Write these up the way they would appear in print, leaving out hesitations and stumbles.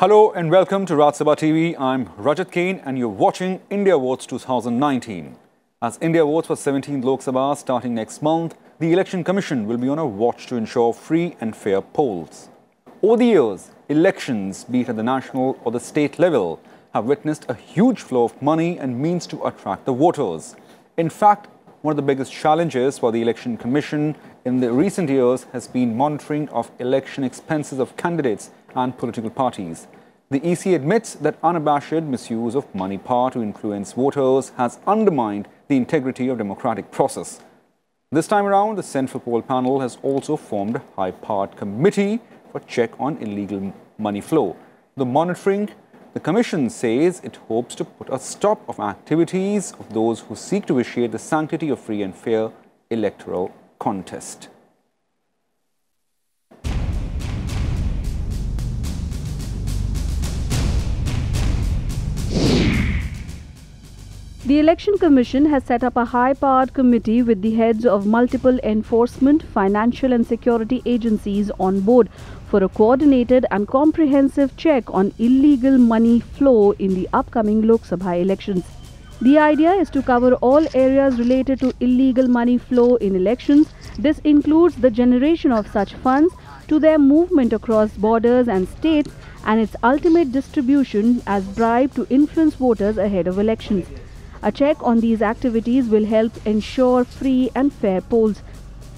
Hello and welcome to Rajya Sabha TV. I'm Rajat Kane and you're watching India Votes 2019. As India votes for 17th Lok Sabha starting next month, the Election Commission will be on a watch to ensure free and fair polls. Over the years, elections, be it at the national or the state level, have witnessed a huge flow of money and means to attract the voters. In fact, one of the biggest challenges for the Election Commission in the recent years has been monitoring of election expenses of candidates and political parties. The EC admits that unabashed misuse of money power to influence voters has undermined the integrity of democratic process. This time around, the Central Poll Panel has also formed a high-powered committee for check on illegal money flow. The Commission says it hopes to put a stop of activities of those who seek to vitiate the sanctity of free and fair electoral contest. The Election Commission has set up a high-powered committee with the heads of multiple enforcement, financial and security agencies on board for a coordinated and comprehensive check on illegal money flow in the upcoming Lok Sabha elections. The idea is to cover all areas related to illegal money flow in elections. This includes the generation of such funds, to their movement across borders and states, and its ultimate distribution as bribe to influence voters ahead of elections. A check on these activities will help ensure free and fair polls.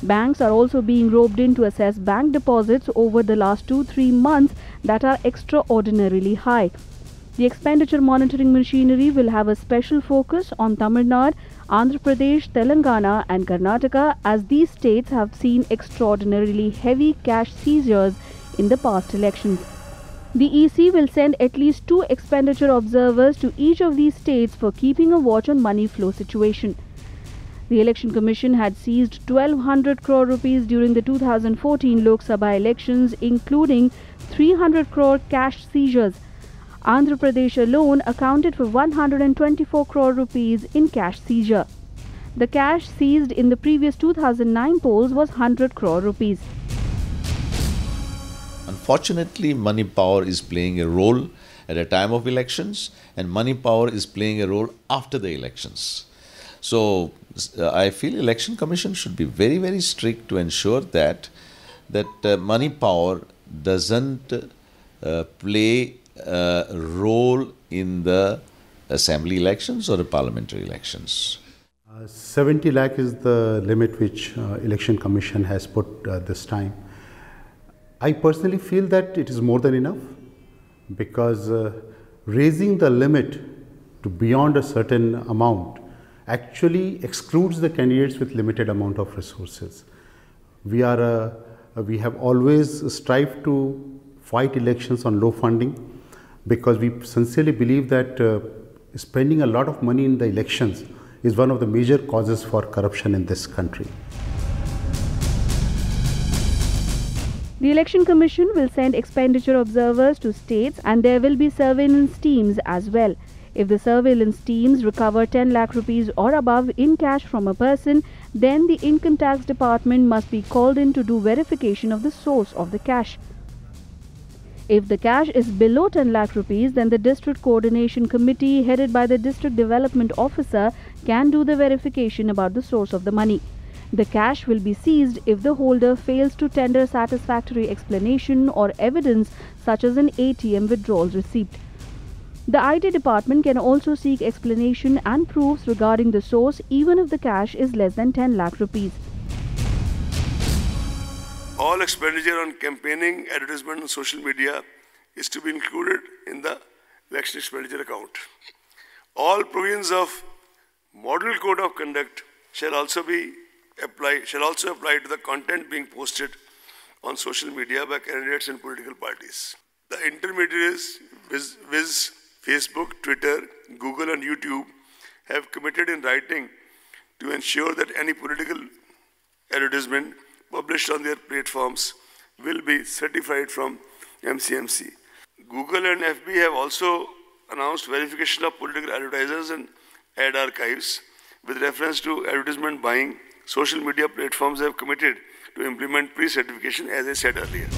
Banks are also being roped in to assess bank deposits over the last 2-3 months that are extraordinarily high. The expenditure monitoring machinery will have a special focus on Tamil Nadu, Andhra Pradesh, Telangana and Karnataka, as these states have seen extraordinarily heavy cash seizures in the past elections. The EC will send at least 2 expenditure observers to each of these states for keeping a watch on money flow situation. The Election Commission had seized 1,200 crore rupees during the 2014 Lok Sabha elections, including 300 crore cash seizures. Andhra Pradesh alone accounted for 124 crore rupees in cash seizure. The cash seized in the previous 2009 polls was 100 crore rupees. Unfortunately, money power is playing a role at a time of elections, and money power is playing a role after the elections. So, I feel Election Commission should be very, very strict to ensure that money power doesn't play a role in the assembly elections or the parliamentary elections. 70 lakh is the limit which Election Commission has put this time. I personally feel that it is more than enough, because raising the limit to beyond a certain amount actually excludes the candidates with limited amount of resources. We have always strived to fight elections on low funding, because we sincerely believe that spending a lot of money in the elections is one of the major causes for corruption in this country. The Election Commission will send expenditure observers to states, and there will be surveillance teams as well. If the surveillance teams recover 10 lakh rupees or above in cash from a person, then the Income Tax Department must be called in to do verification of the source of the cash. If the cash is below 10 lakh rupees, then the District Coordination Committee headed by the District Development Officer can do the verification about the source of the money. The cash will be seized if the holder fails to tender satisfactory explanation or evidence such as an ATM withdrawal receipt. The IT department can also seek explanation and proofs regarding the source even if the cash is less than 10 lakh rupees. All expenditure on campaigning, advertisement and social media is to be included in the election expenditure account. All provisions of Model Code of Conduct shall also apply to the content being posted on social media by candidates and political parties. The intermediaries, viz. Facebook, Twitter, Google and YouTube, have committed in writing to ensure that any political advertisement published on their platforms will be certified from MCMC. Google and FB have also announced verification of political advertisers and ad archives. With reference to advertisement buying, social media platforms have committed to implement pre-certification, as I said earlier.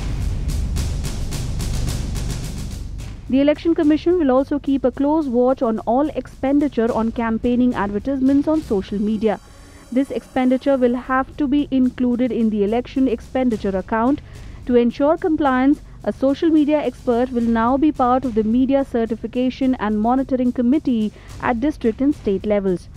The Election Commission will also keep a close watch on all expenditure on campaigning advertisements on social media. This expenditure will have to be included in the election expenditure account. To ensure compliance, a social media expert will now be part of the Media Certification and Monitoring Committee at district and state levels.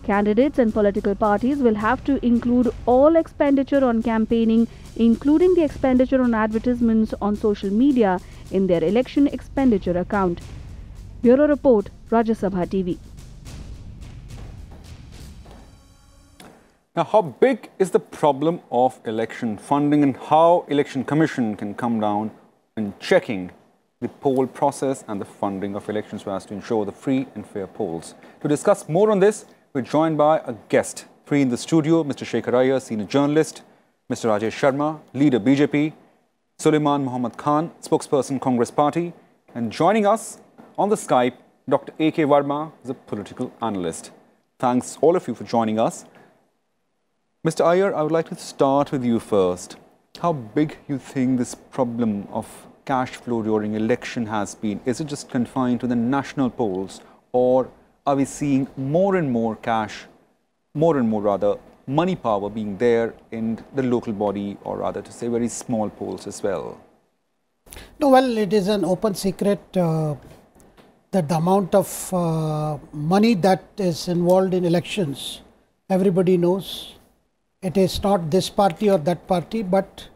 Candidates and political parties will have to include all expenditure on campaigning, including the expenditure on advertisements on social media, in their election expenditure account. Bureau Report, Rajya Sabha TV. Now, how big is the problem of election funding and how Election Commission can come down in checking the poll process and the funding of elections so as to ensure the free and fair polls? To discuss more on this, we're joined by a guest. Three in the studio, Mr. Shekhar Iyer, senior journalist, Mr. Rajesh Sharma, leader BJP, Suleiman Muhammad Khan, spokesperson Congress Party, and joining us on the Skype, Dr. A.K. Verma, is a political analyst. Thanks all of you for joining us. Mr. Iyer, I would like to start with you first. How big you think this problem of cash flow during election has been? Is it just confined to the national polls, or are we seeing more and more cash, money power being there in the local body, or rather to say very small polls as well? No, well, it is an open secret that the amount of money that is involved in elections, everybody knows. It is not this party or that party, but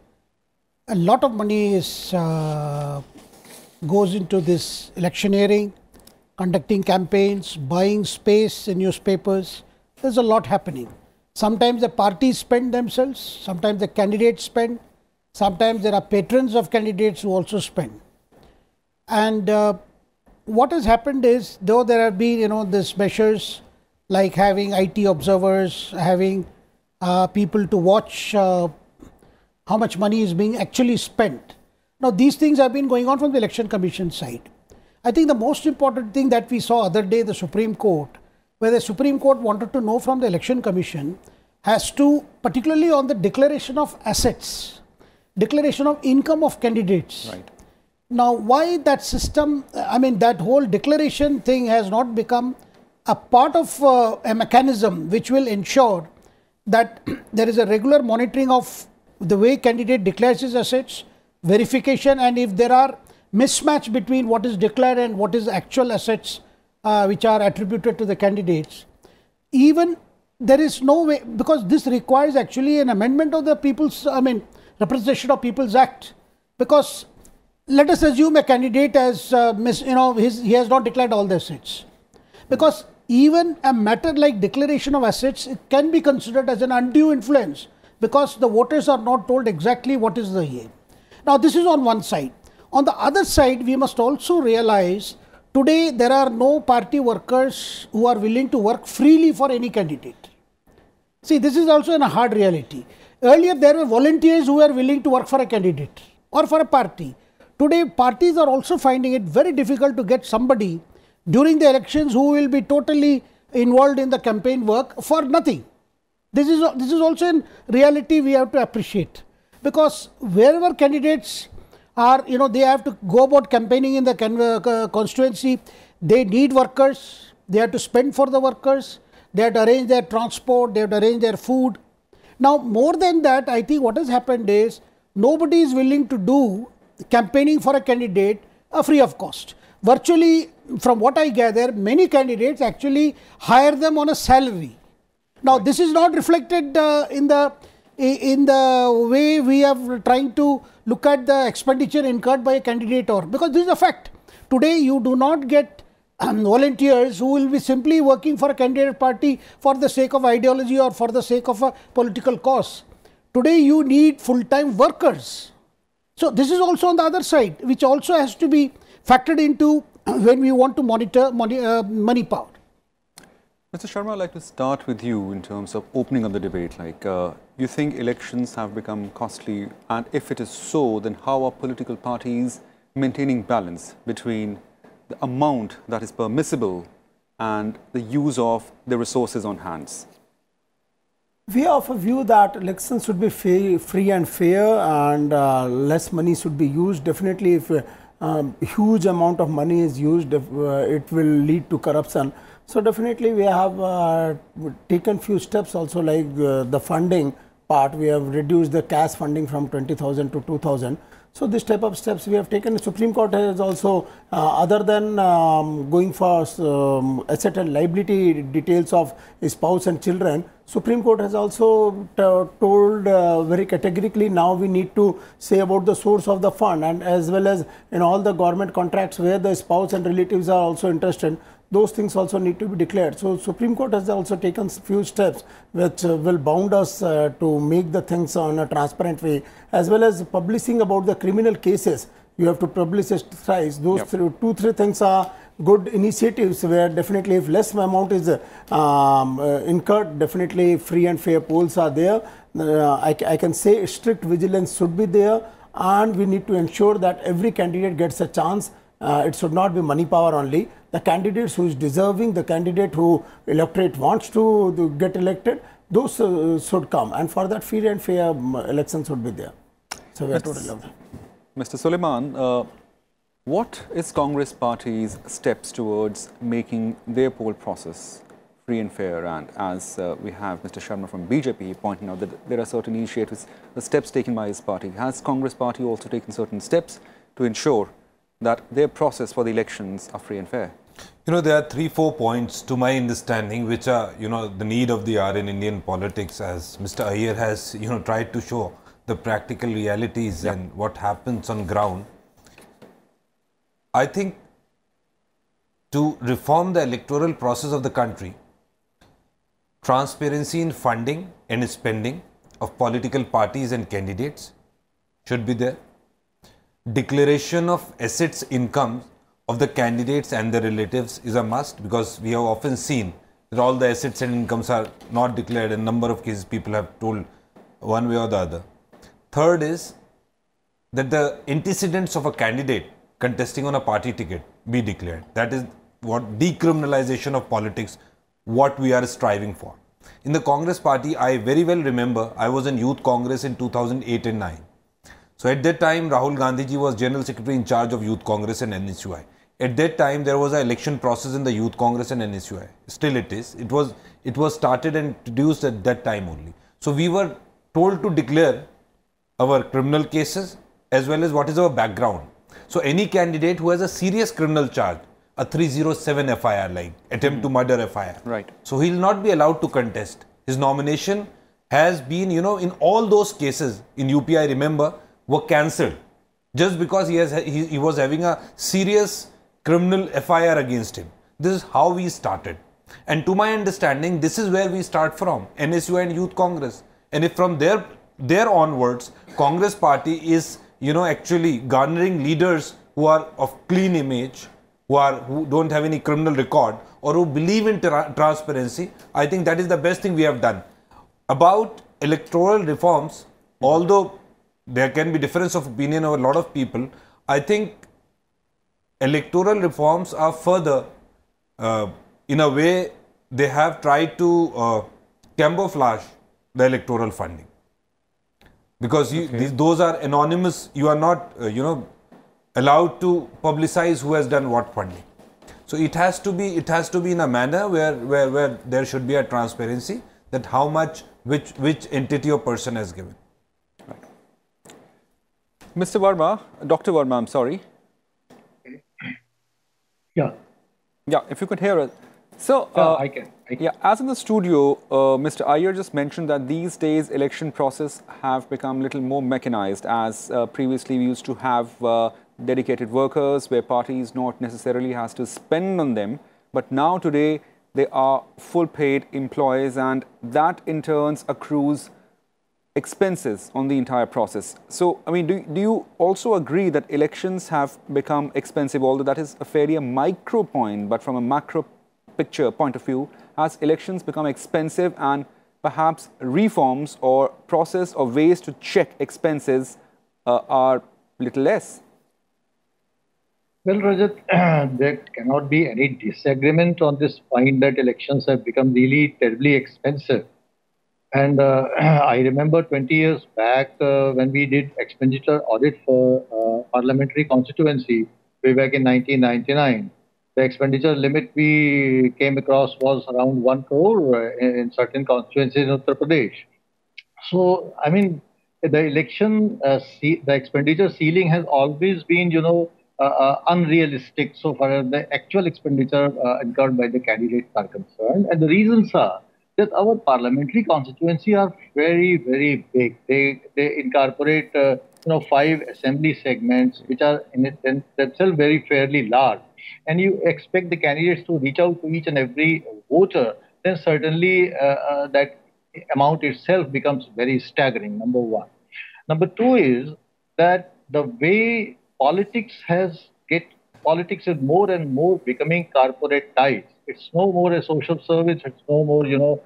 a lot of money is goes into this electioneering, conducting campaigns, buying space in newspapers. There's a lot happening. Sometimes the parties spend themselves, sometimes the candidates spend, sometimes there are patrons of candidates who also spend. And what has happened is, though there have been, these measures like having IT observers, having people to watch how much money is being actually spent. Now, these things have been going on from the Election Commission side. I think the most important thing that we saw other day, the Supreme Court, where the Supreme Court wanted to know from the Election Commission, has to, particularly on the declaration of assets, declaration of income of candidates. Right. Now, why that system, that whole declaration thing has not become a part of a mechanism which will ensure that there is a regular monitoring of the way candidate declares his assets, verification, and if there are mismatch between what is declared and what is actual assets which are attributed to the candidates. Even there is no way, because this requires actually an amendment of the Representation of People's Act, because let us assume a candidate has he has not declared all the assets, because even a matter like declaration of assets, it can be considered as an undue influence, because the voters are not told exactly what is the aim. Now, this is on one side. On the other side, we must also realize today there are no party workers who are willing to work freely for any candidate. See, this is also a hard reality. Earlier, there were volunteers who were willing to work for a candidate or for a party. Today, parties are also finding it very difficult to get somebody during the elections who will be totally involved in the campaign work for nothing. This is also in reality we have to appreciate, because wherever candidates are, they have to go about campaigning in the constituency, they need workers, they have to spend for the workers, they have to arrange their transport, they have to arrange their food. Now, more than that, I think what has happened is nobody is willing to do campaigning for a candidate free of cost. Virtually, from what I gather, many candidates actually hire them on a salary. Now, this is not reflected in the way we are trying to look at the expenditure incurred by a candidate, or because this is a fact. Today, you do not get volunteers who will be simply working for a candidate party for the sake of ideology or for the sake of a political cause. Today, you need full-time workers. So, this is also on the other side, which also has to be factored into when we want to monitor money power. Mr. Sharma, I'd like to start with you in terms of opening up the debate. You think elections have become costly, and if it is so, then how are political parties maintaining balance between the amount that is permissible and the use of the resources on hands? We are of a view that elections should be free and fair, and less money should be used. Definitely, if huge amount of money is used, it will lead to corruption. So definitely we have taken few steps also, like the funding part. We have reduced the cash funding from 20,000 to 2,000. So this type of steps we have taken. The Supreme Court has also, other than going for asset and liability details of spouse and children, Supreme Court has also told very categorically, now we need to say about the source of the fund, and as well as in all the government contracts where the spouse and relatives are also interested, those things also need to be declared. So Supreme Court has also taken few steps which will bound us to make the things on a transparent way, as well as publishing about the criminal cases. You have to publish it thrice. Those Yep. two, three things are good initiatives, where definitely if less amount is incurred, definitely free and fair polls are there. I can say strict vigilance should be there, and we need to ensure that every candidate gets a chance. It should not be money power only. The candidates who is deserving, the candidate who electorate wants to get elected, those should come, and for that fair and fair elections should be there. So we are totally of that. Mr. Suleiman, what is Congress Party's steps towards making their poll process free and fair? And as we have Mr. Sharma from BJP pointing out that there are certain initiatives, the steps taken by his party. Has Congress Party also taken certain steps to ensure that their process for the elections are free and fair? You know, there are 3-4 points to my understanding which are, you know, the need of the hour in Indian politics, as Mr. Iyer has, you know, tried to show the practical realities and what happens on ground. I think to reform the electoral process of the country, transparency in funding and spending of political parties and candidates should be there. Declaration of assets, incomes of the candidates and their relatives is a must, because we have often seen that all the assets and incomes are not declared. In a number of cases, people have told one way or the other. Third is that the antecedents of a candidate contesting on a party ticket be declared. That is what decriminalization of politics, what we are striving for. In the Congress Party, I very well remember I was in Youth Congress in 2008 and 9. So at that time, Rahul Gandhi ji was General Secretary in charge of Youth Congress and NSUI. At that time, there was an election process in the Youth Congress and NSUI. Still it is. It was started and introduced at that time only. So we were told to declare our criminal cases as well as what is our background. So any candidate who has a serious criminal charge, a 307 FIR, like attempt to murder FIR. Right. So he will not be allowed to contest. His nomination has been, you know, in all those cases in UP, I remember, were cancelled just because he was having a serious criminal FIR against him. This is how we started. And to my understanding, this is where we start from, NSUI and Youth Congress. And if from there onwards, Congress Party is, you know, actually garnering leaders who are of clean image, who don't have any criminal record, or who believe in transparency, I think that is the best thing we have done. About electoral reforms, although there can be difference of opinion of a lot of people, I think electoral reforms are further, in a way, they have tried to camouflage the electoral funding. Because those are anonymous, you are not, allowed to publicize who has done what funding. So it has to be in a manner where there should be a transparency that how much, which entity or person has given. Right. Mr. Verma, Dr. Verma, I'm sorry. Yeah. Yeah, if you could hear us. So, I can. Yeah, as in the studio, Mr. Iyer just mentioned that these days election process have become a little more mechanized, as previously we used to have dedicated workers where parties not necessarily has to spend on them, but now today they are full paid employees, and that in turn accrues expenses on the entire process. So, I mean, do you also agree that elections have become expensive, although that is a fairly micro point, but from a macro picture point of view, has elections become expensive, and perhaps reforms or process or ways to check expenses are little less? Well, Rajat, there cannot be any disagreement on this point that elections have become really terribly expensive. And I remember 20 years back when we did expenditure audit for parliamentary constituency way back in 1999. The expenditure limit we came across was around 1 crore in certain constituencies in Uttar Pradesh. So, I mean, the the expenditure ceiling has always been, unrealistic so far as the actual expenditure incurred by the candidates are concerned. And the reasons are that our parliamentary constituency are very, very big. They incorporate, 5 assembly segments, which are in themselves very fairly large. And you expect the candidates to reach out to each and every voter, then certainly that amount itself becomes very staggering, number one. Number two is that the way politics is more and more becoming corporatized. It's no more a social service. It's no more,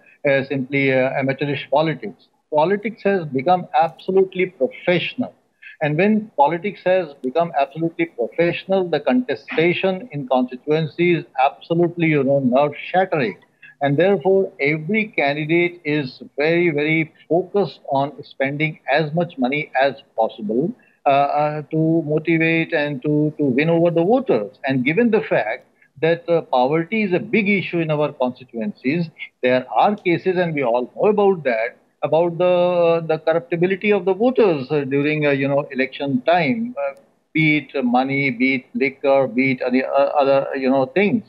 simply amateurish politics. Politics has become absolutely professional. And when politics has become absolutely professional, the contestation in constituencies is absolutely, nerve shattering. And therefore, every candidate is very, very focused on spending as much money as possible to motivate and to win over the voters. And given the fact that poverty is a big issue in our constituencies, there are cases, and we all know about that, about the corruptibility of the voters during election time, be it money, be it liquor, be it other things.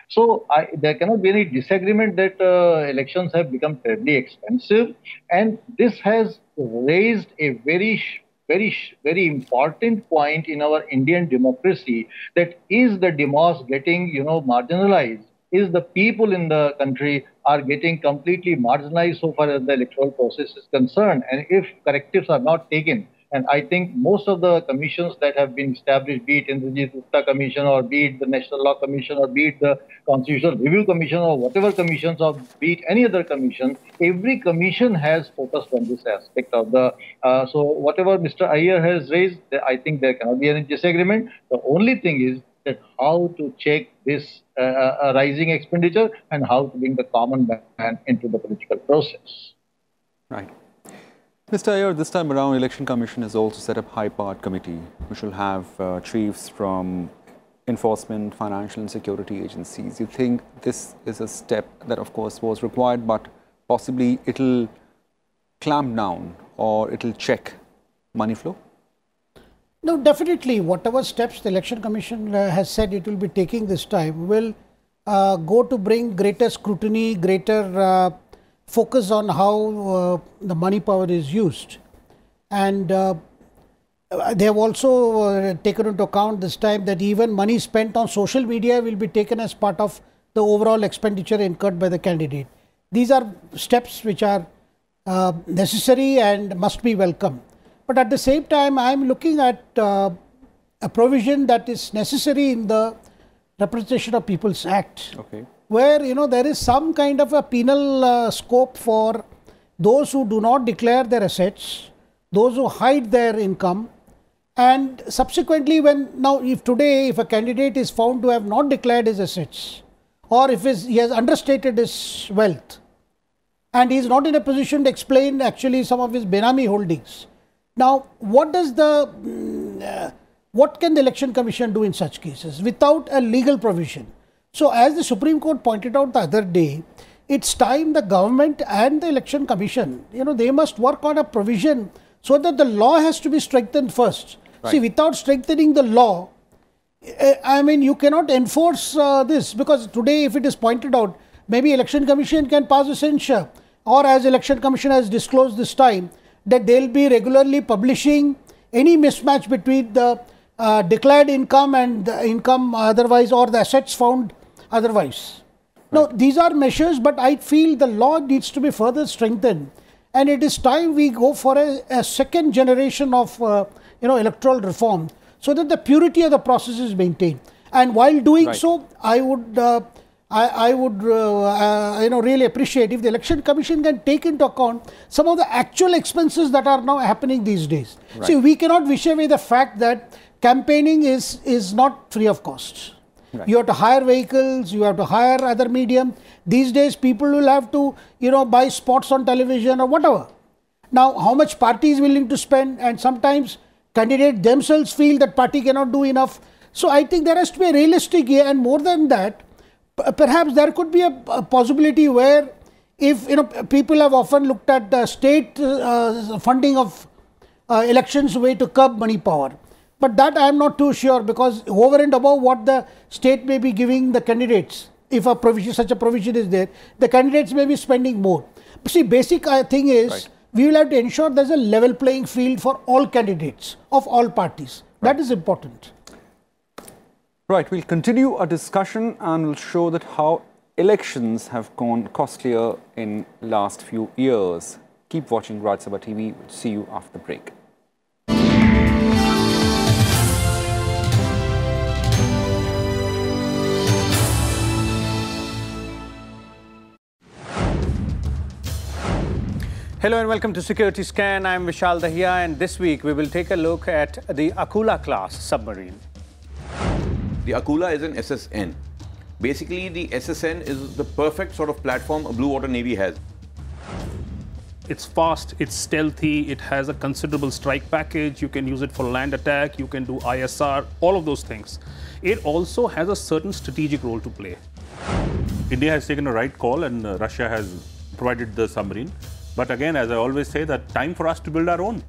So there cannot be any disagreement that elections have become terribly expensive, and this has raised a very important point in our Indian democracy, that is the demos getting marginalized? Is the people in the country are getting completely marginalized so far as the electoral process is concerned? And if correctives are not taken, and I think most of the commissions that have been established, be it Indrajit Gupta Commission, or be it the National Law Commission, or be it the Constitutional Review Commission, or whatever commissions, or be it any other commission, every commission has focused on this aspect of the. So whatever Mr. Iyer has raised, I think there cannot be any disagreement. The only thing is that how to check this rising expenditure and how to bring the common man into the political process. Right. Mr. Iyer, this time around, Election Commission has also set up high-powered committee, which will have chiefs from enforcement, financial and security agencies. You think this is a step that, of course, was required, but possibly it'll clamp down or it'll check money flow? No, definitely. Whatever steps the Election Commission has said it will be taking this time will go to bring greater scrutiny, greater focus on how the money power is used. And they have also taken into account this time that even money spent on social media will be taken as part of the overall expenditure incurred by the candidate. These are steps which are necessary and must be welcome. But at the same time, I am looking at a provision that is necessary in the Representation of People's Act, where there is some kind of a penal scope for those who do not declare their assets, those who hide their income, and subsequently if a candidate is found to have not declared his assets, or if he has understated his wealth, and he is not in a position to explain actually some of his Benami holdings. Now, what can the Election Commission do in such cases without a legal provision? So, as the Supreme Court pointed out the other day, it's time the government and the Election Commission, they must work on a provision so that the law has to be strengthened first. Right. See, without strengthening the law, I mean, you cannot enforce this, because today, if it is pointed out, maybe Election Commission can pass a censure, or as Election Commission has disclosed this time, that they will be regularly publishing any mismatch between the declared income and the income otherwise, or the assets found otherwise. Right. Now, these are measures, but I feel the law needs to be further strengthened, and it is time we go for a second generation of electoral reform, so that the purity of the process is maintained. And while doing so, I would really appreciate if the Election Commission can take into account some of the actual expenses that are now happening these days. Right. See, we cannot wish away the fact that campaigning is not free of cost. Right. You have to hire vehicles, you have to hire other medium. These days, people will have to, buy spots on television or whatever. Now, how much party is willing to spend, and sometimes Candidates themselves feel that party cannot do enough. So I think there has to be a realistic here, and more than that, perhaps there could be a possibility where, if people have often looked at the state funding of elections way to curb money power, but that I am not too sure, because over and above what the state may be giving the candidates, if a provision, such a provision is there, the candidates may be spending more. See, basic thing is, we will have to ensure there is a level playing field for all candidates of all parties. That is important. Right, we'll continue our discussion and we'll show that how elections have gone costlier in last few years. Keep watching Rajya Sabha TV. We'll see you after the break. Hello and welcome to Security Scan. I'm Vishal Dahiya, and this week we will take a look at the Akula class submarine. The Akula is an SSN. Basically, the SSN is the perfect sort of platform a blue water navy has. It's fast, it's stealthy, it has a considerable strike package, you can use it for land attack, you can do ISR, all of those things. It also has a certain strategic role to play. India has taken a right call and Russia has provided the submarine. But again, as I always say, that time for us to build our own.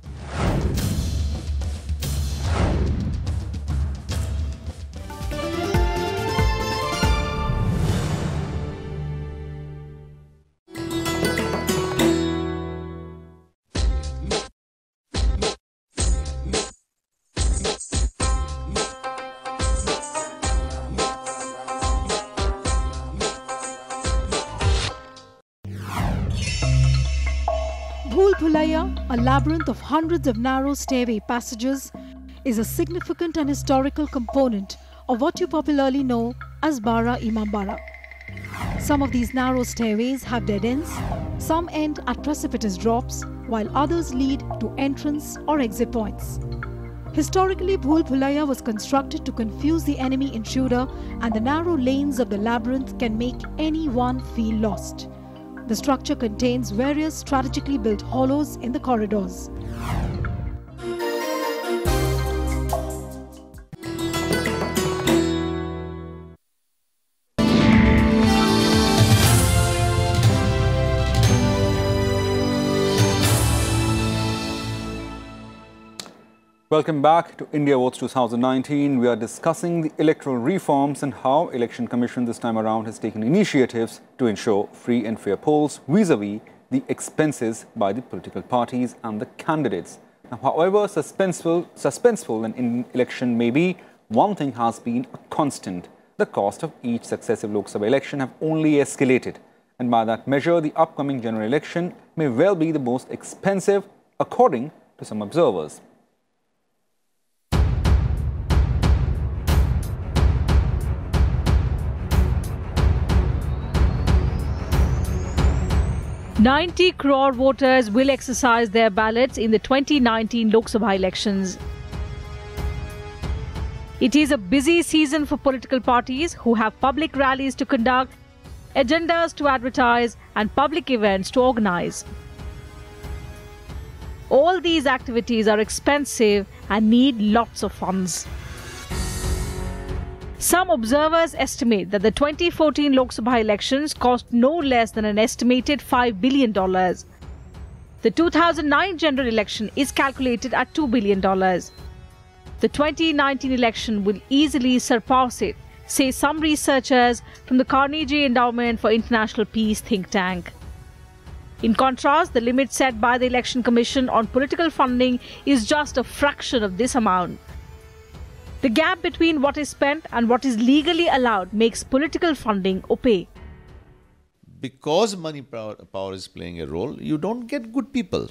A labyrinth of hundreds of narrow stairway passages is a significant and historical component of what you popularly know as Bara Imambara. Some of these narrow stairways have dead ends, some end at precipitous drops, while others lead to entrance or exit points. Historically, Bhul Bhulaiya was constructed to confuse the enemy intruder, and the narrow lanes of the labyrinth can make anyone feel lost. The structure contains various strategically built hollows in the corridors. Welcome back to India Votes 2019. We are discussing the electoral reforms and how Election Commission this time around has taken initiatives to ensure free and fair polls vis-a-vis the expenses by the political parties and the candidates. Now, however suspenseful an election may be, one thing has been a constant. The cost of each successive Lok Sabha election have only escalated. And by that measure, the upcoming general election may well be the most expensive, according to some observers. $90 crore voters will exercise their ballots in the 2019 Lok Sabha elections. It is a busy season for political parties who have public rallies to conduct, agendas to advertise, and public events to organize. All these activities are expensive and need lots of funds. Some observers estimate that the 2014 Lok Sabha elections cost no less than an estimated $5 billion. The 2009 general election is calculated at $2 billion. The 2019 election will easily surpass it, say some researchers from the Carnegie Endowment for International Peace think tank. In contrast, the limit set by the Election Commission on political funding is just a fraction of this amount. The gap between what is spent and what is legally allowed makes political funding opaque. Because money power is playing a role, you don't get good people.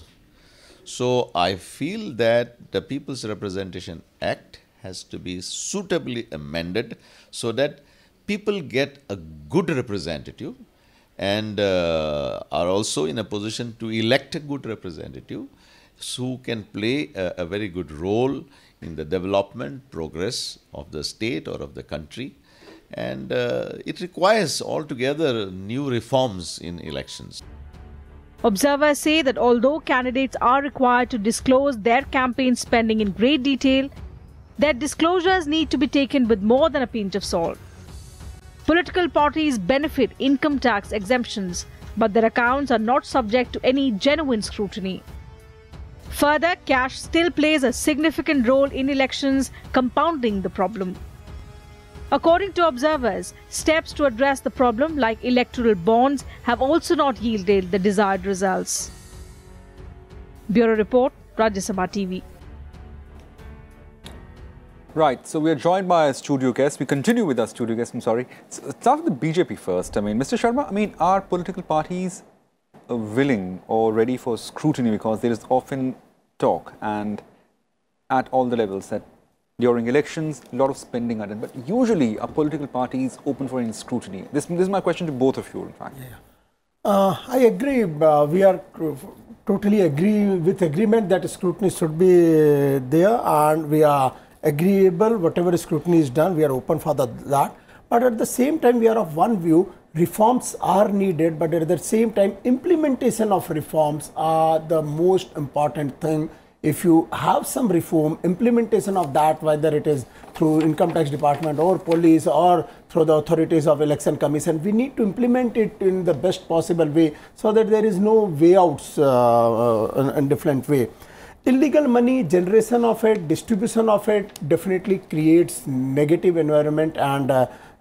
So I feel that the People's Representation Act has to be suitably amended so that people get a good representative and are also in a position to elect a good representative who can play a very good role in the development, progress of the state or of the country. And it requires altogether new reforms in elections. Observers say that although candidates are required to disclose their campaign spending in great detail, their disclosures need to be taken with more than a pinch of salt. Political parties benefit income tax exemptions, but their accounts are not subject to any genuine scrutiny. Further, cash still plays a significant role in elections, compounding the problem. According to observers, steps to address the problem, like electoral bonds, have also not yielded the desired results. Bureau Report, Rajya Sabha TV. Right, so we are joined by a studio guest. We continue with our studio guest, So start with the BJP first. Mr. Sharma, are political parties willing or ready for scrutiny? Because there is often talk and at all the levels that during elections, a lot of spending are done. But usually, are political parties open for any scrutiny? This is my question to both of you, in fact. I agree. We are totally agreement that scrutiny should be there, and we are agreeable. Whatever scrutiny is done, we are open for that. But at the same time, we are of one view. Reforms are needed, but at the same time, implementation of reforms are the most important thing. If you have some reform, implementation of that, whether it is through income tax department or police or through the authorities of election commission, we need to implement it in the best possible way so that there is no way outs in different way. Illegal money, generation of it, distribution of it definitely creates negative environment, and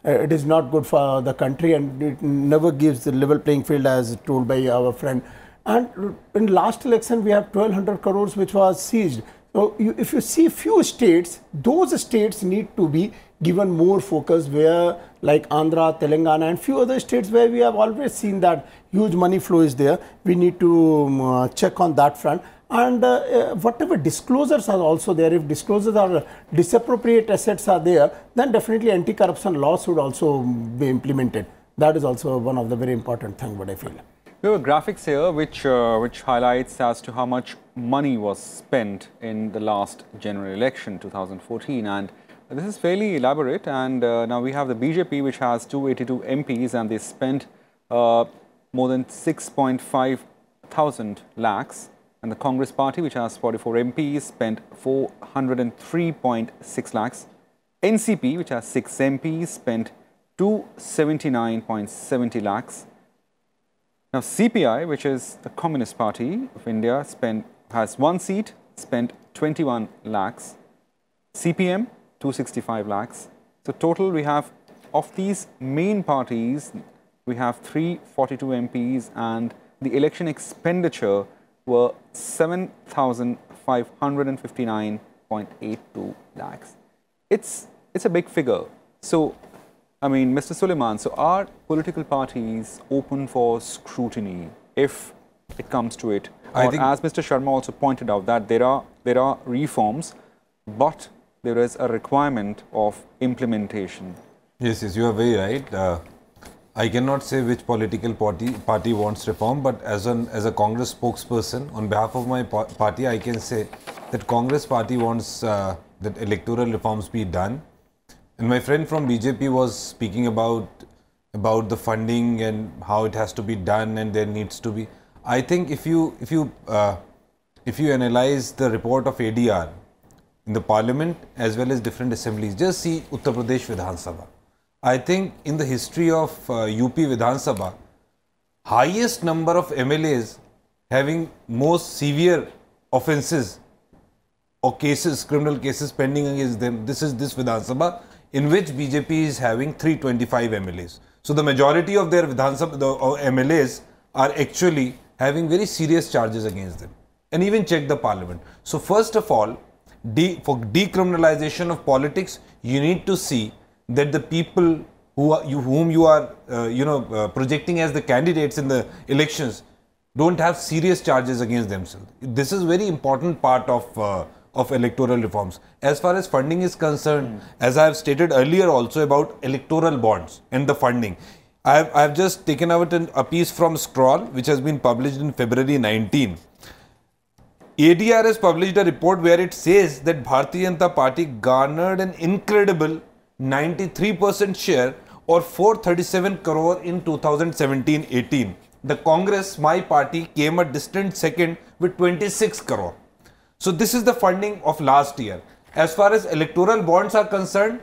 it is not good for the country, and it never gives the level playing field, as told by our friend. And in last election, we have 1200 crores which was seized. So if you see few states, those states need to be given more focus, where like Andhra, Telangana and few other states where we have always seen that huge money flow is there. We need to check on that front. And whatever disclosures are also there, if disclosures are disappropriate assets are there, then definitely anti-corruption laws should also be implemented. That is also one of the very important things, what I feel. We have graphics here which highlights as to how much money was spent in the last general election 2014, and this is fairly elaborate. And now we have the BJP, which has 282 MPs, and they spent more than 6.5 thousand lakhs, and the Congress party, which has 44 MPs, spent 403.6 lakhs. NCP, which has 6 MPs, spent 279.70 lakhs. Now, CPI, which is the Communist Party of India, has 1 seat, spent 21 lakhs. CPM, 265 lakhs. So, total we have, of these main parties, we have 342 MPs, and the election expenditure were 7,559.82 lakhs. It's a big figure. So, Mr. Suleiman, so are political parties open for scrutiny if it comes to it? Or, as Mr. Sharma also pointed out, that there are reforms, but there is a requirement of implementation. Yes, you are very right. I cannot say which political party wants reform, but as a Congress spokesperson, on behalf of my party, I can say that Congress party wants that electoral reforms be done. And my friend from BJP was speaking about the funding and how it has to be done, and there needs to be. I think if you analyze the report of ADR in the Parliament as well as different assemblies, just see Uttar Pradesh Vidhan Sabha. I think in the history of UP Vidhan Sabha, highest number of MLAs having most severe offences or cases, criminal cases pending against them. This is this Vidhan Sabha, in which BJP is having 325 MLAs. So the majority of their Vidhan Sabha MLAs are actually having very serious charges against them. And even check the Parliament. So first of all, for decriminalization of politics, you need to see that the people whom you are projecting as the candidates in the elections don't have serious charges against themselves. This is very important part of electoral reforms. As far as funding is concerned, as I have stated earlier also about electoral bonds and the funding, I have just taken out a piece from Scroll, which has been published in February 19. ADR has published a report where it says that Bharatiya Janata Party garnered an incredible 93% share or 437 crore in 2017-18 The Congress, my party, came a distant second with 26 crore. So this is the funding of last year. As far as electoral bonds are concerned,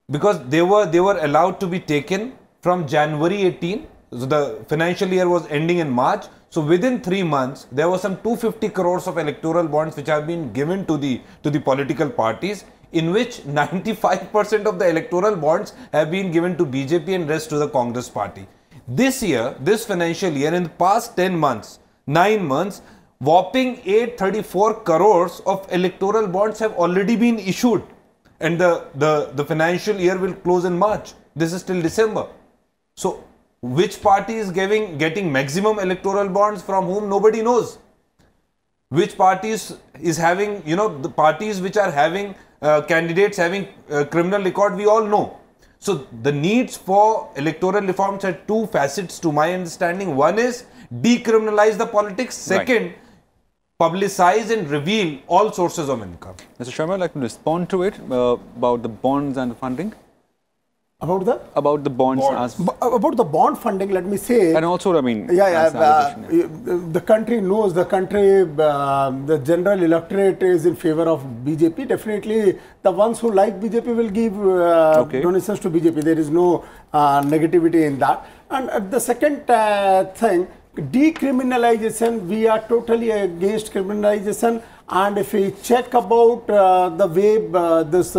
because they were allowed to be taken from January 18, so the financial year was ending in March. So within 3 months, there were some 250 crores of electoral bonds which have been given to the political parties, in which 95% of the electoral bonds have been given to BJP and rest to the Congress party. This year, this financial year, in the past 10 months, 9 months, whopping 834 crores of electoral bonds have already been issued. And the financial year will close in March. This is till December. So which party is getting maximum electoral bonds from whom? Nobody knows. Which parties is having, the parties which are having candidates having criminal record, we all know. So the needs for electoral reforms have two facets to my understanding. One is decriminalize the politics. Second, publicize and reveal all sources of income. Mr. Sharma, I'd like to respond to it about the bonds and the funding. About the? About the bonds. About the bond funding, let me say. And also, I mean, the country knows, the general electorate is in favor of BJP. Definitely, the ones who like BJP will give donations to BJP. There is no negativity in that. And the second thing, decriminalization, we are totally against criminalization. And if we check about the way this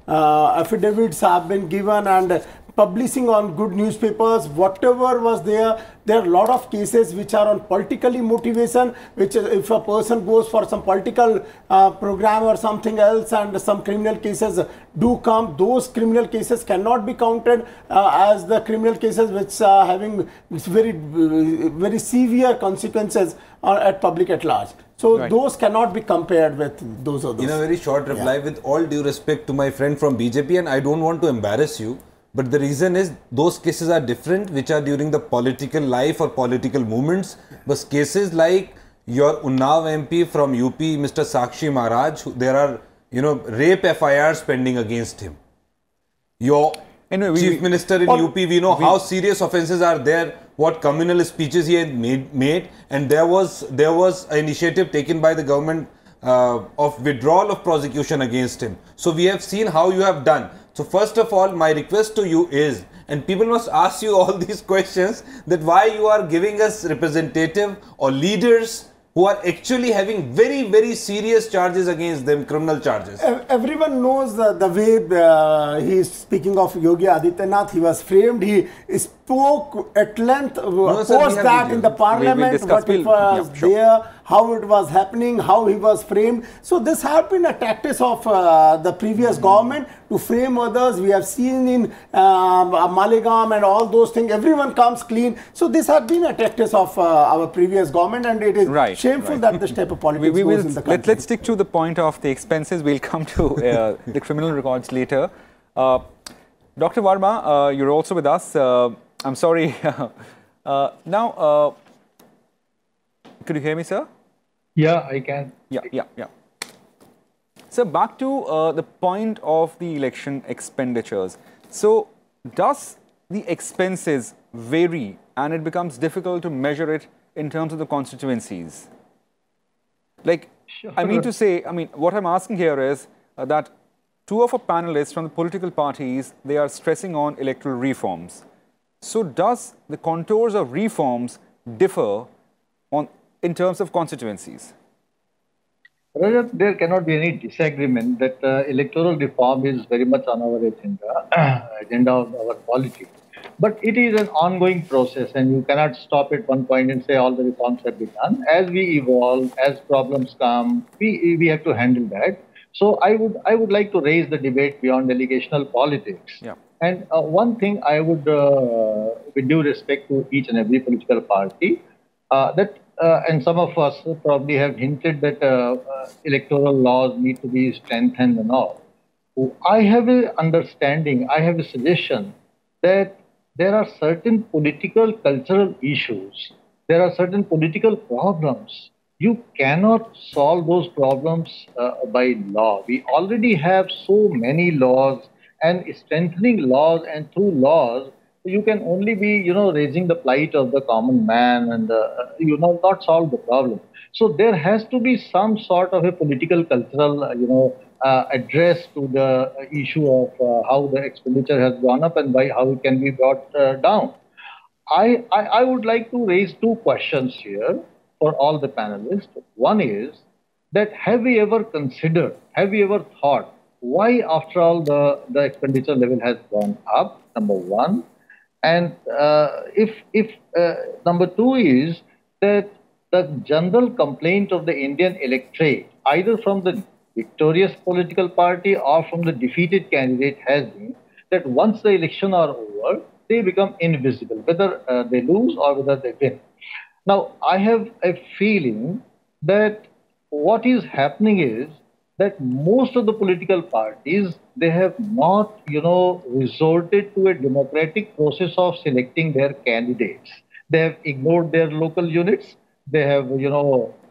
affidavits have been given and publishing on good newspapers, whatever was there are a lot of cases which are on politically motivation, which if a person goes for some political program or something else and some criminal cases do come, those criminal cases cannot be counted as the criminal cases which are having very severe consequences at public at large. So those cannot be compared with those others. In a very short reply, with all due respect to my friend from BJP, and I don't want to embarrass you, but the reason is those cases are different, which are during the political life or political movements. But cases like your Unnao MP from UP, Mr. Sakshi Maharaj, there are, rape FIRs pending against him. Your Chief Minister in UP, we know how serious offences are there, what communal speeches he had made, and there was an initiative taken by the government of withdrawal of prosecution against him. So we have seen how you have done. So first of all, my request to you is, and people must ask you all these questions, that why you are giving us representative or leaders who are actually having very, very serious charges against them, criminal charges. Everyone knows the way he is speaking of Yogi Adityanath. He was framed. He spoke at length post that in the parliament, what it was there, how it was happening, how he was framed. So this has been a tactic of the previous government to frame others. We have seen in Malegaon and all those things, everyone comes clean. So this has been a tactic of our previous government, and it is shameful that this type of politics goes in the country. Let's stick to the point of the expenses. We'll come to the criminal records later. Dr. Varma, you're also with us. I'm sorry. Now, could you hear me, sir? Yeah, I can. Yeah. So back to the point of the election expenditures. So does the expenses vary and it becomes difficult to measure it in terms of the constituencies? Like, sure. I mean to say, what I'm asking here is that two of our panelists from the political parties, they are stressing on electoral reforms. So does the contours of reforms differ in terms of constituencies? Rajat, there cannot be any disagreement that electoral reform is very much on our agenda of our polity. But it is an ongoing process, and you cannot stop at one point and say all the reforms have been done. As we evolve, as problems come, we have to handle that. So I would like to raise the debate beyond delegational politics. Yeah. And one thing I would, with due respect to each and every political party, and some of us probably have hinted that electoral laws need to be strengthened and all. I have an understanding, I have a suggestion that there are certain political, cultural issues, there are certain political problems. You cannot solve those problems by law. We already have so many laws, and strengthening laws and through laws, you can only be, raising the plight of the common man and, not solve the problem. So there has to be some sort of a political, cultural, address to the issue of how the expenditure has gone up and how it can be brought down. I would like to raise two questions here for all the panelists. One is that have we ever considered, have we ever thought why after all the expenditure level has gone up, number one. And if number two is that the general complaint of the Indian electorate, either from the victorious political party or from the defeated candidate, has been that once the election are over, they become invisible, whether they lose or whether they win. Now, I have a feeling that what is happening is that most of the political parties, they have not, resorted to a democratic process of selecting their candidates. They have ignored their local units. They have,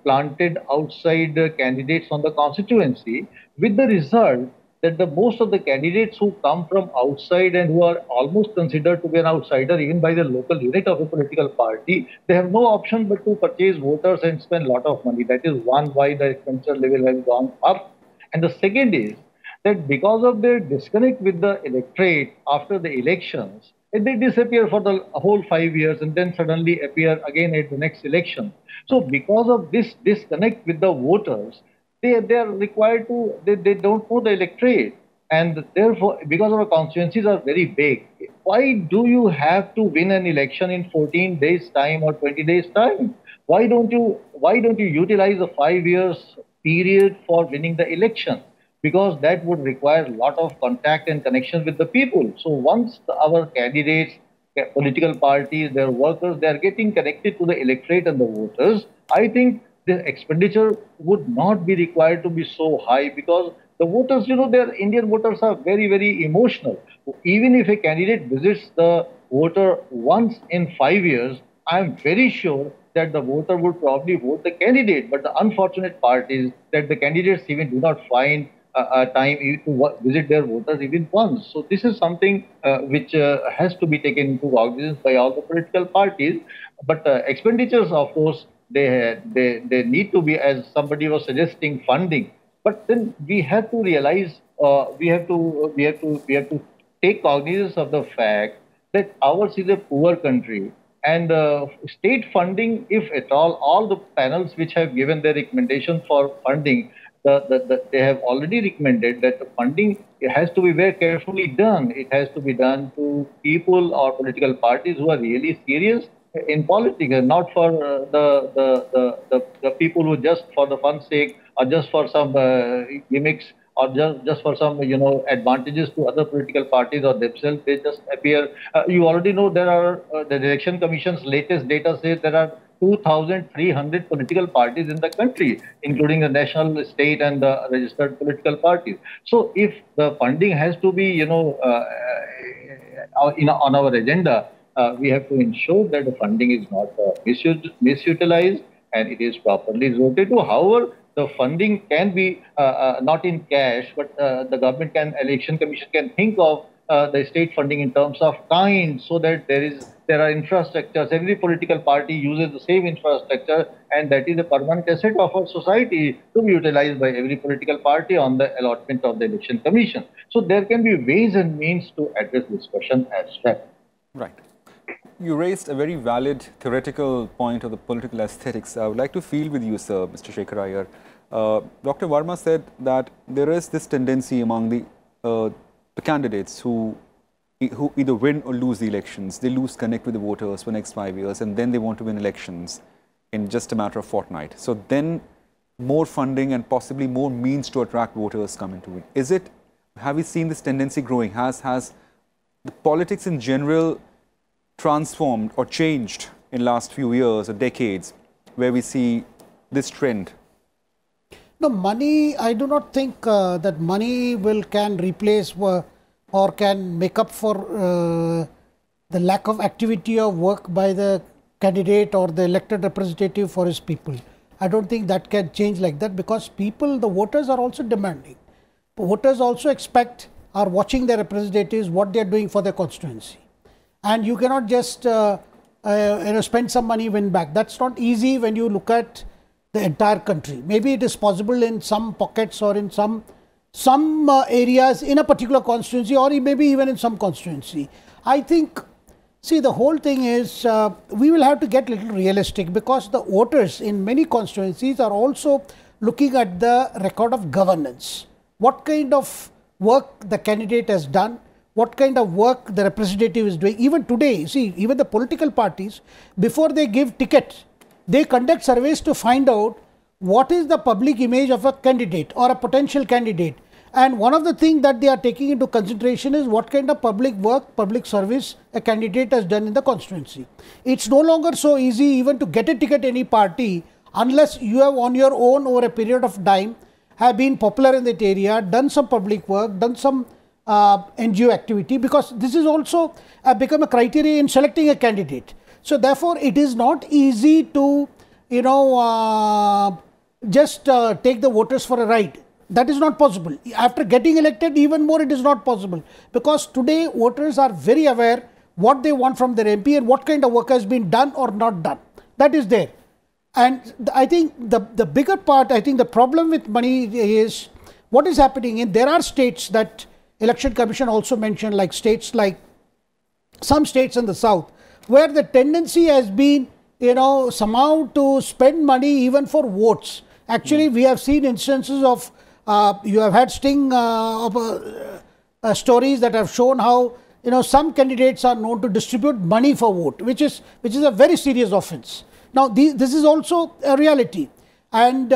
planted outside candidates on the constituency, with the result that the most of the candidates who come from outside and who are almost considered to be an outsider even by the local unit of a political party, they have no option but to purchase voters and spend a lot of money. That is one why the expenditure level has gone up. And the second is that because of their disconnect with the electorate after the elections, they disappear for the whole 5 years and then suddenly appear again at the next election. So because of this disconnect with the voters, they are required to, they don't know the electorate. And therefore, because our constituencies are very big, why do you have to win an election in 14 days time or 20 days time? Why don't you utilize a 5 years period for winning the election? Because that would require a lot of contact and connection with the people. So once our candidates, political parties, their workers, they are getting connected to the electorate and the voters, I think the expenditure would not be required to be so high, because the voters, their Indian voters are very, very emotional. Even if a candidate visits the voter once in 5 years, I am very sure that the voter would probably vote the candidate. But the unfortunate part is that the candidates even do not find time to visit their voters even once. So this is something which has to be taken into cognizance by all the political parties. But expenditures, of course, they need to be, as somebody was suggesting, funding. But then we have to realize, we have to take cognizance of the fact that ours is a poor country. And state funding, if at all the panels which have given their recommendation for funding, they have already recommended that the funding, it has to be very carefully done. It has to be done to people or political parties who are really serious in politics, and not for the people who just for the fun's sake, or just for some gimmicks, or just for some advantages to other political parties or themselves. They just appear. You already know there are the Election Commission's latest data says there are 2,300 political parties in the country, including the national, state, and the registered political parties. So if the funding has to be on our agenda, we have to ensure that the funding is not misutilized and it is properly resorted to. However, the funding can be not in cash, but the government can, Election Commission can think of the state funding in terms of kind, so that there are infrastructures. Every political party uses the same infrastructure, and that is a permanent asset of our society to be utilized by every political party on the allotment of the Election Commission. So there can be ways and means to address this question as well. Right. You raised a very valid theoretical point of the political aesthetics. I would like to feel with you, sir, Mr. Shekhar Iyer. Dr. Verma said that there is this tendency among the candidates who either win or lose the elections. They lose connect with the voters for the next 5 years, and then they want to win elections in just a matter of fortnight. So then more funding and possibly more means to attract voters come into it. Have we seen this tendency growing? Has the politics in general transformed or changed in last few years or decades, where we see this trend? No, money, I do not think that money can replace or can make up for the lack of activity or work by the candidate or the elected representative for his people. I don't think that can change like that, because people, the voters are also demanding. Voters also are watching their representatives, what they are doing for their constituency. and you cannot just spend some money, win back. That's not easy when you look at the entire country. Maybe it is possible in some pockets or in some areas in a particular constituency, or maybe even in some constituency. I think, see, the whole thing is we will have to get a little realistic, because the voters in many constituencies are also looking at the record of governance. What kind of work the candidate has done, what kind of work the representative is doing. Even today, see, even the political parties, before they give tickets, they conduct surveys to find out what is the public image of a candidate or a potential candidate. And one of the things that they are taking into consideration is what kind of public work, public service a candidate has done in the constituency. It's no longer so easy even to get a ticket any party unless you have on your own over a period of time have been popular in that area, done some public work, done some NGO activity, because this is also become a criteria in selecting a candidate. So therefore, it is not easy to, just take the voters for a ride. That is not possible. After getting elected, even more it is not possible, because today voters are very aware what they want from their MP and what kind of work has been done or not done. That is there. And I think the bigger part, I think the problem with money is what is happening in, there are states that Election Commission also mentioned, like states like some states in the south, where the tendency has been, somehow to spend money even for votes. Actually, we have seen instances of, you have had sting stories that have shown how, some candidates are known to distribute money for vote, which is a very serious offence. Now, this is also a reality, and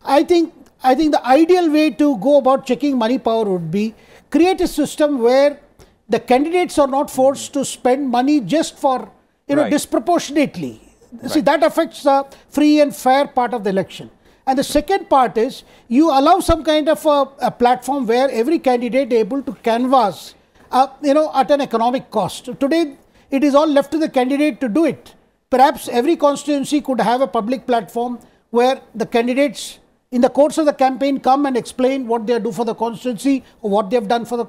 I think the ideal way to go about checking money power would be create a system where the candidates are not forced to spend money just for, disproportionately. Right. See, that affects the free and fair part of the election. And the second part is you allow some kind of a platform where every candidate is able to canvass, at an economic cost. Today, it is all left to the candidate to do it. Perhaps every constituency could have a public platform where the candidates in the course of the campaign come and explain what they do for the constituency or what they have done for the,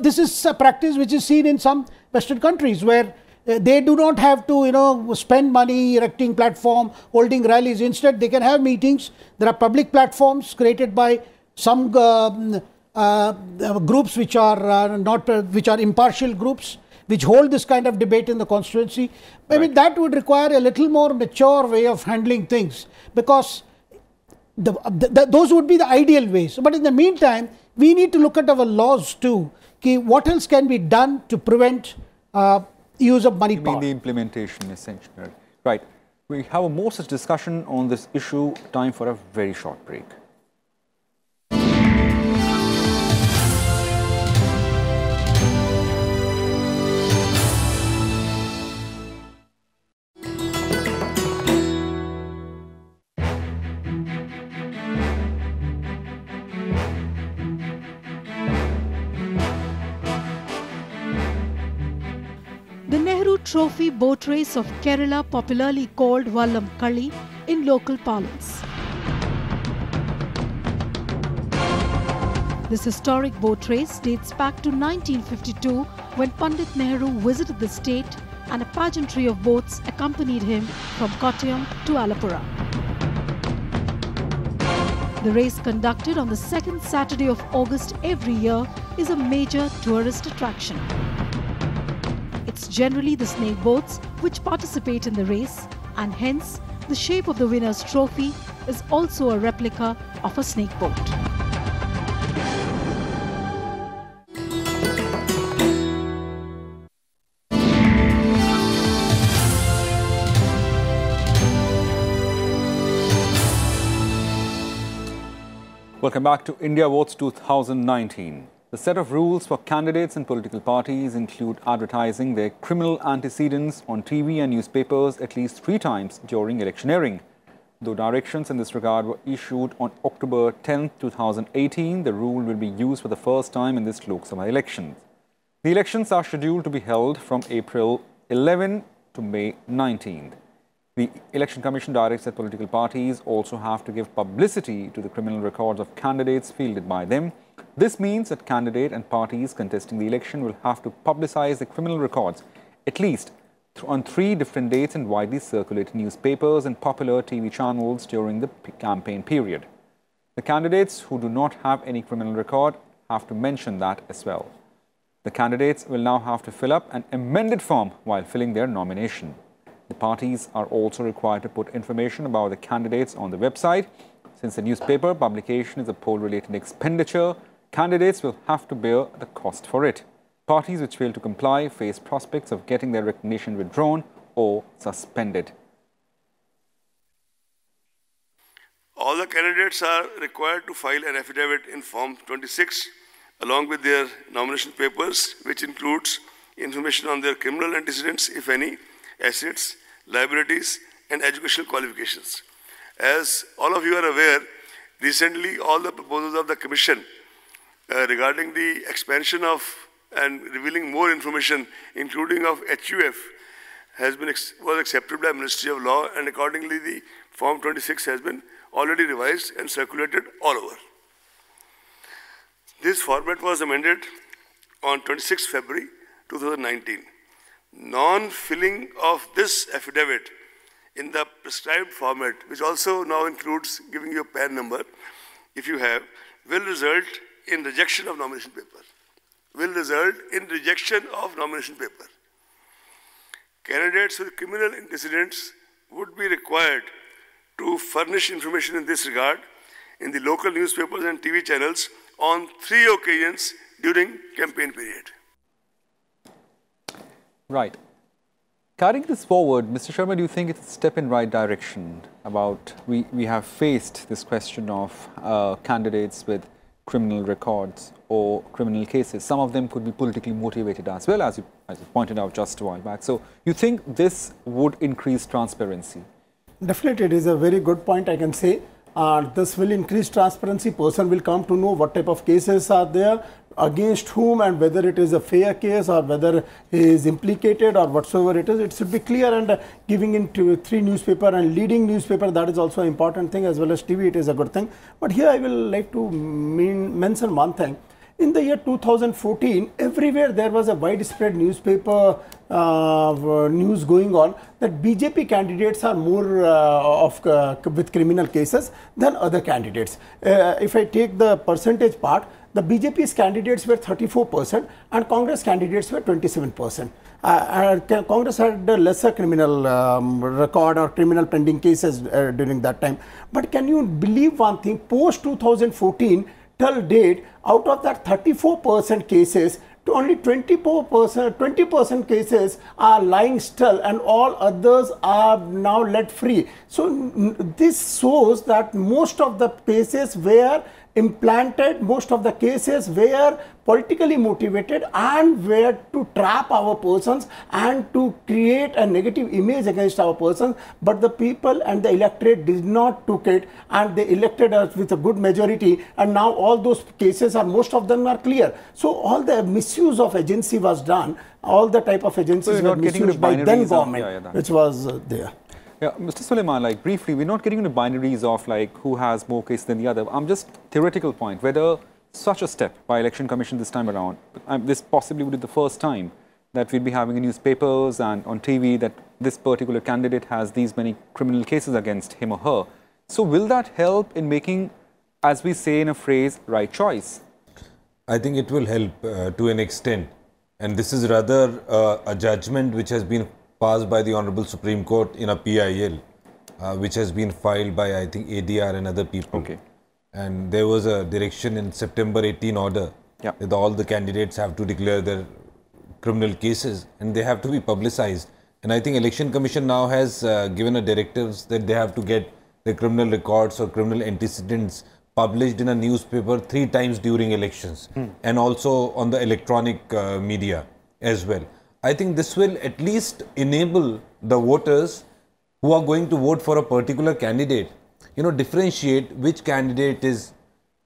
this is a practice which is seen in some Western countries where they do not have to, spend money erecting platform, holding rallies. Instead, they can have meetings. There are public platforms created by some groups which are impartial groups, which hold this kind of debate in the constituency. I mean, that would require a little more mature way of handling things, because those would be the ideal ways. But in the meantime, we need to look at our laws too. What else can be done to prevent use of money power? The implementation, essentially. Right. We have a more such discussion on this issue. Time for a very short break. Trophy boat race of Kerala, popularly called Vallam Kali in local parlance. This historic boat race dates back to 1952, when Pandit Nehru visited the state and a pageantry of boats accompanied him from Kottayam to Alappuzha. The race, conducted on the second Saturday of August every year, is a major tourist attraction. It's generally the snake boats which participate in the race, and hence the shape of the winner's trophy is also a replica of a snake boat. Welcome back to India Votes 2019. The set of rules for candidates and political parties include advertising their criminal antecedents on TV and newspapers at least 3 times during electioneering. Though directions in this regard were issued on October 10, 2018, the rule will be used for the first time in this Lok Sabha elections. The elections are scheduled to be held from April 11 to May 19th. The Election Commission directs that political parties also have to give publicity to the criminal records of candidates fielded by them. This means that candidate and parties contesting the election will have to publicize their criminal records at least on 3 different dates in widely circulated newspapers and popular TV channels during the campaign period. The candidates who do not have any criminal record have to mention that as well. The candidates will now have to fill up an amended form while filling their nomination. The parties are also required to put information about the candidates on the website. Since the newspaper publication is a poll-related expenditure, candidates will have to bear the cost for it. Parties which fail to comply face prospects of getting their recognition withdrawn or suspended. All the candidates are required to file an affidavit in Form 26 along with their nomination papers, which includes information on their criminal antecedents, if any, assets, liabilities, and educational qualifications. As all of you are aware, recently all the proposals of the Commission regarding the expansion of and revealing more information, including of HUF, was accepted by Ministry of Law, and accordingly the Form 26 has been already revised and circulated all over. This format was amended on 26 February 2019. Non-filling of this affidavit in the prescribed format, which also now includes giving you a PAN number, if you have, will result in rejection of nomination paper. Will result in rejection of nomination paper. Candidates with criminal antecedents would be required to furnish information in this regard in the local newspapers and TV channels on 3 occasions during campaign period. Right. Carrying this forward, Mr. Sharma, do you think it's a step in right direction about we have faced this question of candidates with criminal records or criminal cases? Some of them could be politically motivated as well, as you pointed out just a while back. So you think this would increase transparency? Definitely, it is a very good point, I can say. This will increase transparency. Person will come to know what type of cases are there, against whom, and whether it is a fair case or whether he is implicated or whatsoever it is. It should be clear, and giving into 3 newspaper and leading newspaper, that is also an important thing, as well as TV, it is a good thing. But here I will like to mention one thing. In the year 2014, everywhere there was a widespread newspaper news going on that BJP candidates are more with criminal cases than other candidates. If I take the percentage part, the BJP's candidates were 34% and Congress candidates were 27%. Congress had a lesser criminal record or criminal pending cases during that time. But can you believe one thing? Post 2014 till date, out of that 34% cases, to only 20% cases are lying still, and all others are now let free. So this shows that most of the cases were implanted, most of the cases were politically motivated and were to trap our persons and to create a negative image against our persons. But the people and the electorate did not took it, and they elected us with a good majority, and now all those cases are, most of them are clear. So all the misuse of agency was done, all the type of agencies were misused by then government, which was there. Yeah, Mr. Suleiman, like briefly, we're not getting into binaries of like who has more cases than the other. I'm just theoretical point, whether such a step by Election Commission this time around, this possibly would be the first time that we'd be having in newspapers and on TV that this particular candidate has these many criminal cases against him or her. So will that help in making, as we say in a phrase, right choice? I think it will help to an extent. And this is rather a judgment which has been passed by the Honorable Supreme Court in a PIL, which has been filed by, I think, ADR and other people. Okay. And there was a direction in September 18 order that all the candidates have to declare their criminal cases and they have to be publicized. And I think Election Commission now has given a directives that they have to get the criminal records or criminal antecedents published in a newspaper 3 times during elections and also on the electronic media as well. I think this will at least enable the voters who are going to vote for a particular candidate, differentiate which candidate is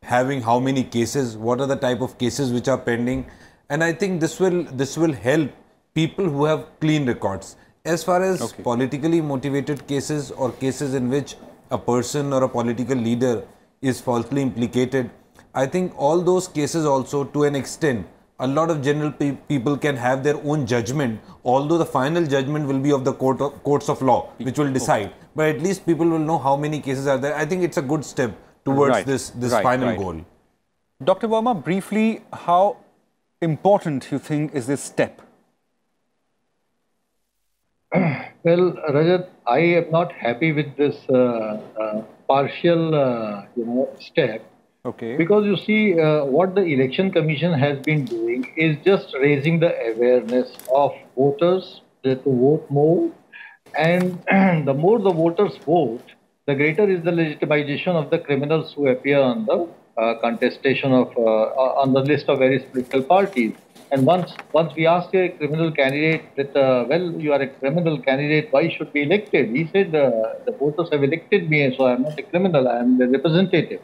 having how many cases, what are the type of cases which are pending. And I think this will help people who have clean records. As far as politically motivated cases or cases in which a person or a political leader is falsely implicated, I think all those cases also, to an extent, a lot of general people can have their own judgment, although the final judgment will be of the courts of law, which will decide. But at least people will know how many cases are there. I think it's a good step towards this final goal. Dr. Verma, briefly, how important you think is this step? Well, Rajat, I am not happy with this partial, step. Okay. Because you see, what the Election Commission has been doing is just raising the awareness of voters to vote more. And the more the voters vote, the greater is the legitimization of the criminals who appear on the contestation of on the list of various political parties. And once we asked a criminal candidate that, well, you are a criminal candidate, why should be elected? He said, the voters have elected me, so I am not a criminal, I am the representative.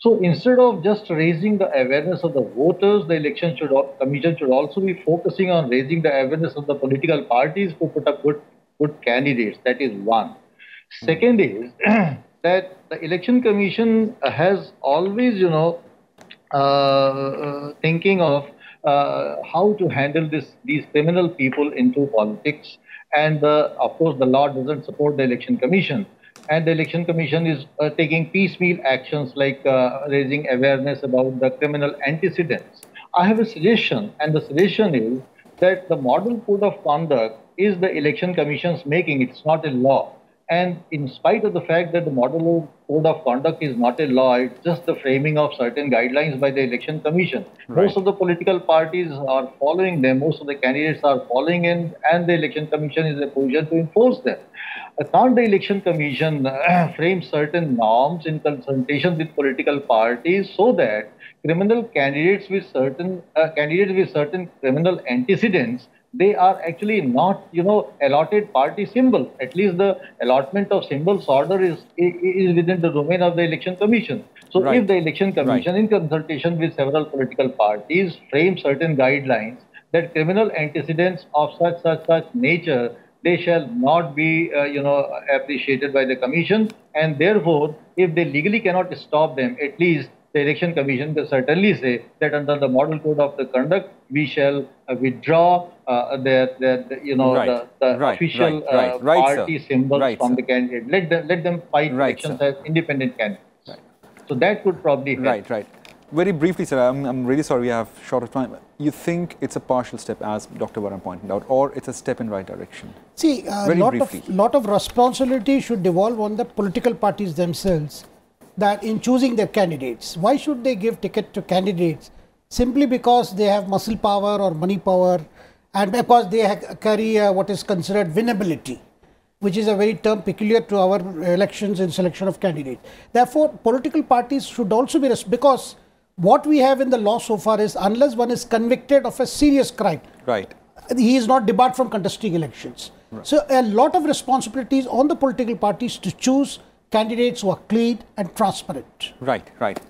So instead of just raising the awareness of the voters, the Election Commission should also be focusing on raising the awareness of the political parties who put up good candidates. That is one. Second is that the Election Commission has always, thinking of how to handle these criminal people into politics. And of course, the law doesn't support the Election Commission. And the Election Commission is taking piecemeal actions like raising awareness about the criminal antecedents. I have a suggestion, and the suggestion is that the model code of conduct is the Election Commission's making. It's not a law. And in spite of the fact that the model code of conduct is not a law, it's just the framing of certain guidelines by the Election Commission. Right. Most of the political parties are following them, most of the candidates are following in, and the Election Commission is in a position to enforce them. Can't the Election Commission frame certain norms in consultation with political parties so that criminal candidates with certain criminal antecedents, they are actually not, allotted party symbols. At least the allotment of symbols order is within the domain of the Election Commission. So if the Election Commission, in consultation with several political parties, frame certain guidelines that criminal antecedents of such nature, they shall not be, appreciated by the Commission. And therefore, if they legally cannot stop them, at least the Election Commission will certainly say that under the model code of the conduct, we shall withdraw the official party symbols from the candidate. Let them fight elections as independent candidates. So that could probably help. Right. Very briefly, sir, I'm really sorry we have short of time. You think it's a partial step, as Dr. Varam pointed out, or it's a step in right direction? See, a lot of responsibility should devolve on the political parties themselves, that in choosing their candidates. Why should they give ticket to candidates simply because they have muscle power or money power, and because they carry what is considered winnability, which is a very term peculiar to our elections and selection of candidates. Therefore, political parties should also be, because what we have in the law so far is, unless one is convicted of a serious crime, he is not debarred from contesting elections. So a lot of responsibilities on the political parties to choose candidates who are clean and transparent. Right.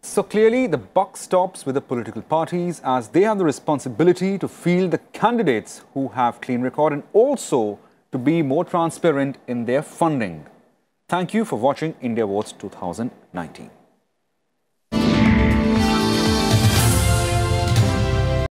So clearly the buck stops with the political parties, as they have the responsibility to field the candidates who have clean record and also to be more transparent in their funding. Thank you for watching India Votes 2019.